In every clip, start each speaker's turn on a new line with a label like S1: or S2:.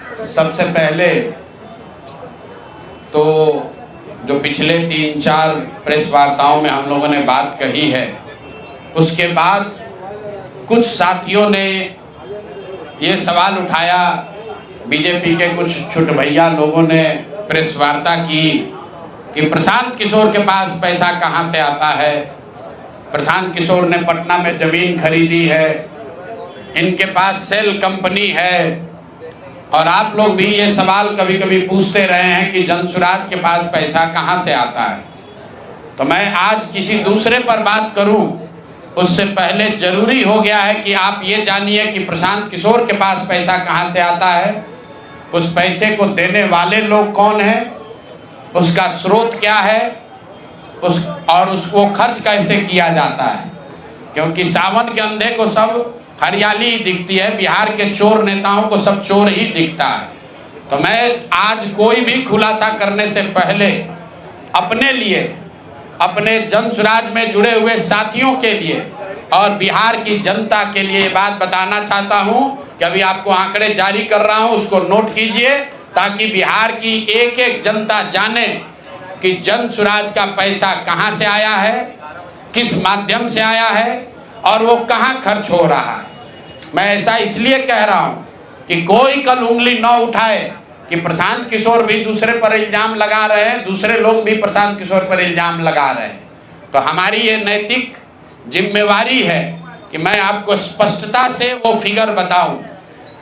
S1: सबसे पहले तो जो पिछले 3-4 प्रेस वार्ताओं में हम लोगों ने बात कही है, उसके बाद कुछ साथियों ने ये सवाल उठाया, बीजेपी के कुछ छुट भैया लोगों ने प्रेस वार्ता की कि प्रशांत किशोर के पास पैसा कहाँ से आता है। प्रशांत किशोर ने पटना में जमीन खरीदी है, इनके पास सेल कंपनी है। और आप लोग भी ये सवाल कभी कभी पूछते रहे हैं कि जनसुराज के पास पैसा कहाँ से आता है। तो मैं आज किसी दूसरे पर बात करूं उससे पहले जरूरी हो गया है कि आप ये जानिए कि प्रशांत किशोर के पास पैसा कहाँ से आता है, उस पैसे को देने वाले लोग कौन हैं, उसका स्रोत क्या है, और उसको खर्च कैसे किया जाता है। क्योंकि सावन के अंधे को सब हरियाली दिखती है, बिहार के चोर नेताओं को सब चोर ही दिखता है। तो मैं आज कोई भी खुलासा करने से पहले अपने लिए, अपने जनसुराज में जुड़े हुए साथियों के लिए और बिहार की जनता के लिए ये बात बताना चाहता हूं कि अभी आपको आंकड़े जारी कर रहा हूं, उसको नोट कीजिए ताकि बिहार की एक एक जनता जाने कि जनसुराज का पैसा कहां से आया है, किस माध्यम से आया है और वो कहां खर्च हो रहा है। मैं ऐसा इसलिए कह रहा हूं कि कोई कल उंगली न उठाए कि प्रशांत किशोर भी दूसरे पर इल्जाम लगा रहे हैं, दूसरे लोग भी प्रशांत किशोर पर इल्जाम लगा रहे हैं। तो हमारी ये नैतिक जिम्मेवारी है कि मैं आपको स्पष्टता से वो फिगर बताऊं।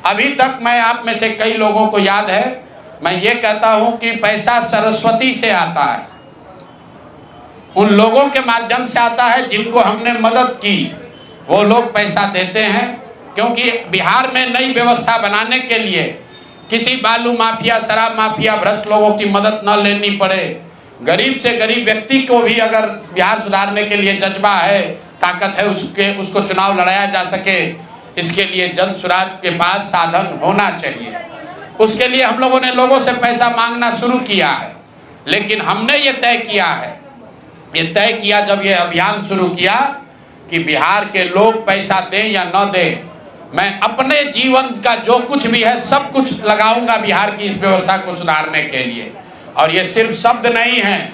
S1: अभी तक मैं आप में से कई लोगों को याद है, मैं ये कहता हूं कि पैसा सरस्वती से आता है, उन लोगों के माध्यम से आता है जिनको हमने मदद की, वो लोग पैसा देते हैं। क्योंकि बिहार में नई व्यवस्था बनाने के लिए किसी बालू माफिया, शराब माफिया, भ्रष्ट लोगों की मदद न लेनी पड़े, गरीब से गरीब व्यक्ति को भी अगर बिहार सुधारने के लिए जज्बा है, ताकत है, उसको चुनाव लड़ाया जा सके, इसके लिए जनसुराज के पास साधन होना चाहिए। उसके लिए हम लोगों ने लोगों से पैसा मांगना शुरू किया है, लेकिन हमने ये तय किया जब ये अभियान शुरू किया कि बिहार के लोग पैसा दें या न दें, मैं अपने जीवन का जो कुछ भी है सब कुछ लगाऊंगा बिहार की इस व्यवस्था को सुधारने के लिए। और ये सिर्फ शब्द नहीं है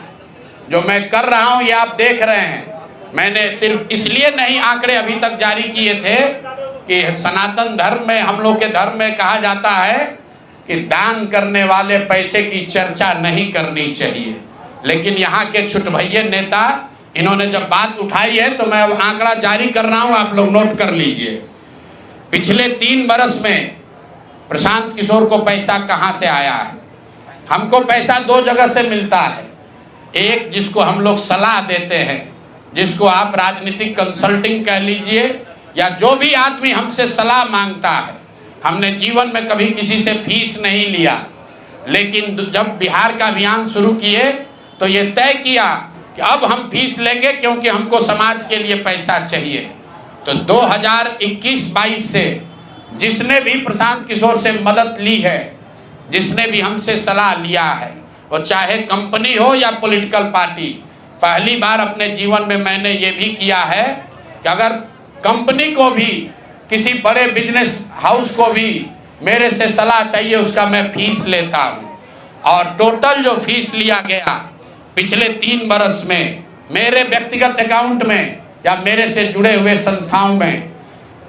S1: जो मैं कर रहा हूं, ये आप देख रहे हैं। मैंने सिर्फ इसलिए नहीं आंकड़े अभी तक जारी किए थे कि सनातन धर्म में, हम लोग के धर्म में कहा जाता है कि दान करने वाले पैसे की चर्चा नहीं करनी चाहिए। लेकिन यहाँ के छुट भैये नेता, इन्होंने जब बात उठाई है तो मैं अब आंकड़ा जारी कर रहा हूँ, आप लोग नोट कर लीजिए। पिछले 3 बरस में प्रशांत किशोर को पैसा कहाँ से आया है। हमको पैसा 2 जगह से मिलता है। एक, जिसको हम लोग सलाह देते हैं, जिसको आप राजनीतिक कंसल्टिंग कह लीजिए, या जो भी आदमी हमसे सलाह मांगता है। हमने जीवन में कभी किसी से फीस नहीं लिया, लेकिन जब बिहार का अभियान शुरू किए तो ये तय किया कि अब हम फीस लेंगे क्योंकि हमको समाज के लिए पैसा चाहिए। तो 2021-22 से जिसने भी प्रशांत किशोर से मदद ली है, जिसने भी हमसे सलाह लिया है, वो चाहे कंपनी हो या पॉलिटिकल पार्टी, पहली बार अपने जीवन में मैंने ये भी किया है कि अगर कंपनी को भी, किसी बड़े बिजनेस हाउस को भी मेरे से सलाह चाहिए, उसका मैं फीस लेता हूँ। और टोटल जो फीस लिया गया पिछले 3 बरस में मेरे व्यक्तिगत अकाउंट में या मेरे से जुड़े हुए संस्थाओं में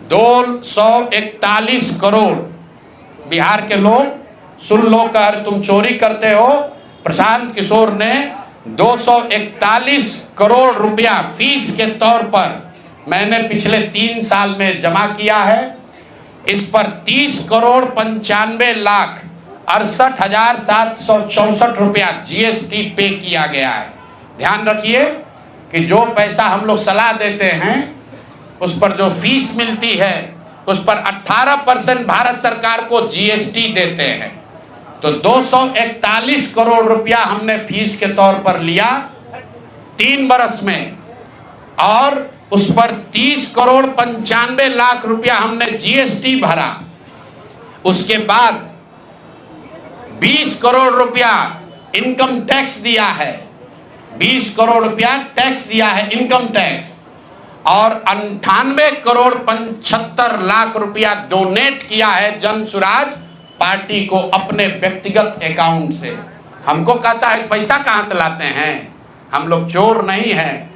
S1: 241 करोड़। बिहार के लोग सुन लो, कर तुम चोरी करते हो, प्रशांत किशोर ने 241 करोड़ रुपया फीस के तौर पर मैंने पिछले 3 साल में जमा किया है। इस पर 30 करोड़ 95 लाख 68,764 रुपया जीएसटी पे किया गया है। ध्यान रखिए कि जो पैसा हम लोग सलाह देते हैं, उस पर जो फीस मिलती है, उस पर 18% भारत सरकार को जीएसटी देते हैं। तो 241 करोड़ रुपया हमने फीस के तौर पर लिया 3 बरस में, और उस पर 30 करोड़ 95 लाख रुपया हमने जीएसटी भरा। उसके बाद 20 करोड़ रुपया इनकम टैक्स दिया है, 20 करोड़ रुपया टैक्स दिया है, इनकम टैक्स, और 98 करोड़ 75 लाख रुपया डोनेट किया है जनसुराज पार्टी को अपने व्यक्तिगत अकाउंट से। हमको कहता है पैसा कहां से लाते हैं, हम लोग चोर नहीं हैं।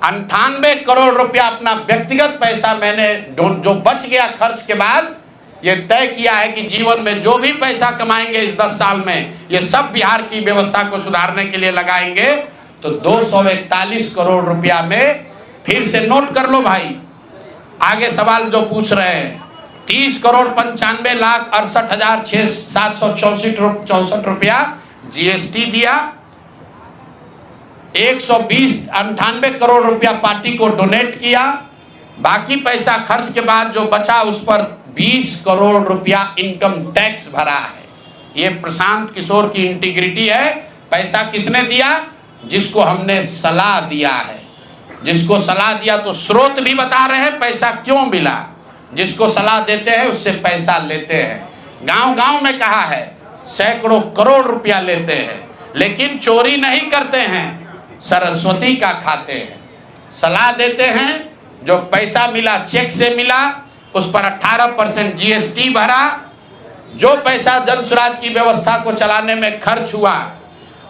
S1: 98 करोड़ रुपया अपना व्यक्तिगत पैसा मैंने जो बच गया खर्च के बाद ये तय किया है कि जीवन में जो भी पैसा कमाएंगे इस 10 साल में ये सब बिहार की व्यवस्था को सुधारने के लिए लगाएंगे। तो 241 करोड़ रुपया में फिर से नोट कर लो भाई, आगे सवाल जो पूछ रहे हैं, 30,95,68,764 रुपया जीएसटी दिया, 198 करोड़ रुपया पार्टी को डोनेट किया, बाकी पैसा खर्च के बाद जो बचा उस पर 20 करोड़ रुपया इनकम टैक्स भरा है। ये प्रशांत किशोर की इंटीग्रिटी है। पैसा किसने दिया? जिसको हमने सलाह दिया है। जिसको सलाह दिया तो स्रोत भी बता रहे हैं पैसा क्यों मिला। जिसको सलाह देते हैं उससे पैसा लेते हैं। गांव गांव में कहा है सैकड़ों करोड़ रुपया लेते हैं, लेकिन चोरी नहीं करते हैं, सरस्वती का खाते हैं। सलाह देते हैं, जो पैसा मिला चेक से मिला, उस पर 18% जीएसटी भरा, जो पैसा जन स्वराज की व्यवस्था को चलाने में खर्च हुआ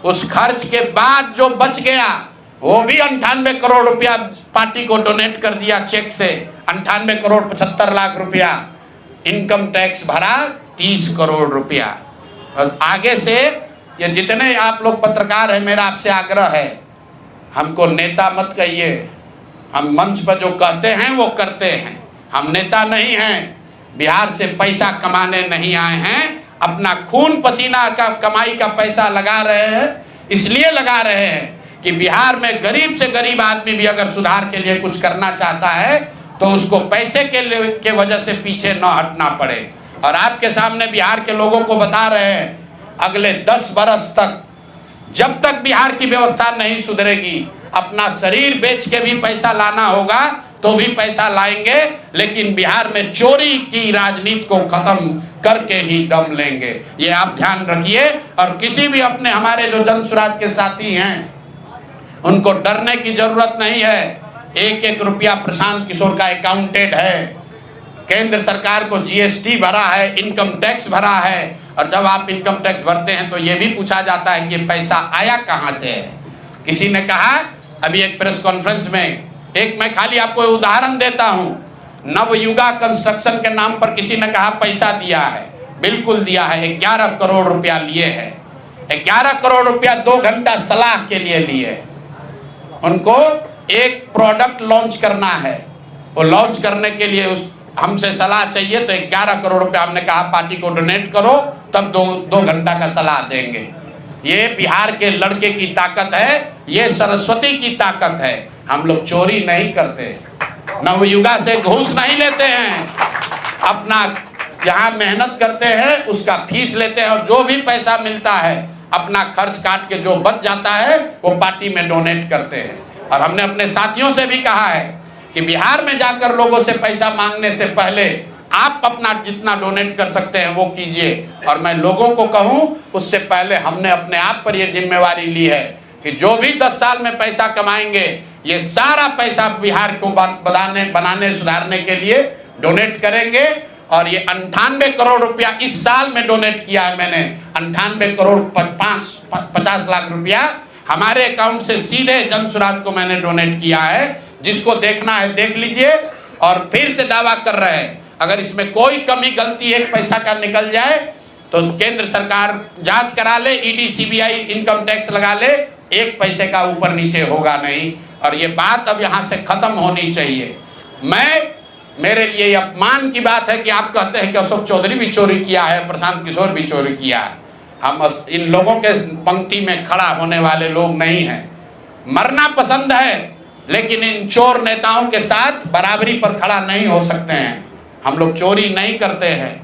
S1: उस खर्च के बाद जो बच गया वो भी 98 करोड़ रुपया पार्टी को डोनेट कर दिया चेक से। 98 करोड़ 75 लाख रुपया इनकम टैक्स भरा, 30 करोड़ रुपया। और आगे से ये जितने आप लोग पत्रकार हैं, मेरा आपसे आग्रह है, हमको नेता मत कहिए। हम मंच पर जो कहते हैं वो करते हैं। हम नेता नहीं हैं, बिहार से पैसा कमाने नहीं आए हैं। अपना खून पसीना का कमाई का पैसा लगा रहे हैं, इसलिए लगा रहे हैं कि बिहार में गरीब से गरीब आदमी भी अगर सुधार के लिए कुछ करना चाहता है तो उसको पैसे के वजह से पीछे न हटना पड़े। और आपके सामने बिहार के लोगों को बता रहे हैं, अगले 10 बरस तक जब तक बिहार की व्यवस्था नहीं सुधरेगी, अपना शरीर बेच के भी पैसा लाना होगा तो भी पैसा लाएंगे, लेकिन बिहार में चोरी की राजनीति को खत्म करके ही दम लेंगे। ये आप ध्यान रखिए। और किसी भी अपने हमारे जो जन स्वराज के साथी हैं उनको डरने की जरूरत नहीं है। 1-1 रुपया प्रशांत किशोर का अकाउंटेड है। केंद्र सरकार को जीएसटी भरा है, इनकम टैक्स भरा है। और जब आप इनकम टैक्स भरते हैं तो ये भी पूछा जाता है कि पैसा आया कहां से है। किसी ने कहा अभी एक प्रेस कॉन्फ्रेंस में, एक मैं खाली आपको उदाहरण देता हूं, नवयुगा कंस्ट्रक्शन के नाम पर किसी ने कहा पैसा दिया है। बिल्कुल दिया है, 11 करोड़ रुपया लिए है। 11 करोड़ रुपया 2 घंटा सलाह के लिए लिए। उनको एक प्रोडक्ट लॉन्च करना है, वो लॉन्च करने के लिए हमसे सलाह चाहिए, तो 11 करोड़ रुपया हमने कहा पार्टी को डोनेट करो, तब 2 घंटा का सलाह देंगे। ये बिहार के लड़के की ताकत है, ये सरस्वती की ताकत है। हम लोग चोरी नहीं करते, नवयुगा से घूस नहीं लेते हैं, अपना यहाँ मेहनत करते हैं, उसका फीस लेते हैं, और जो भी पैसा मिलता है अपना खर्च काट के जो बच जाता है वो पार्टी में डोनेट करते हैं। और हमने अपने साथियों से भी कहा है कि बिहार में जाकर लोगों से पैसा मांगने से पहले आप अपना जितना डोनेट कर सकते हैं वो कीजिए। और मैं लोगों को कहूं, उससे पहले हमने अपने आप पर यह जिम्मेवारी ली है कि जो भी 10 साल में पैसा कमाएंगे ये सारा पैसा बिहार को बनाने सुधारने के लिए डोनेट करेंगे। और ये 98 करोड़ रुपया इस साल में डोनेट किया है मैंने। 98 करोड़ 50 लाख रुपया हमारे अकाउंट से सीधे जन स्वराज को मैंने डोनेट किया है। जिसको देखना है देख लीजिए। और फिर से दावा कर रहे हैं, अगर इसमें कोई कमी गलती 1 पैसा का निकल जाए तो केंद्र सरकार जांच करा ले, ईडी सीबीआई इनकम टैक्स लगा ले, 1 पैसे का ऊपर नीचे होगा नहीं। और ये बात अब यहाँ से खत्म होनी चाहिए। मेरे लिए अपमान की बात है कि आप कहते हैं कि अशोक चौधरी भी चोरी किया है, प्रशांत किशोर भी चोरी किया है। हम इन लोगों के पंक्ति में खड़ा होने वाले लोग नहीं हैं। मरना पसंद है, लेकिन इन चोर नेताओं के साथ बराबरी पर खड़ा नहीं हो सकते हैं। हम लोग चोरी नहीं करते हैं,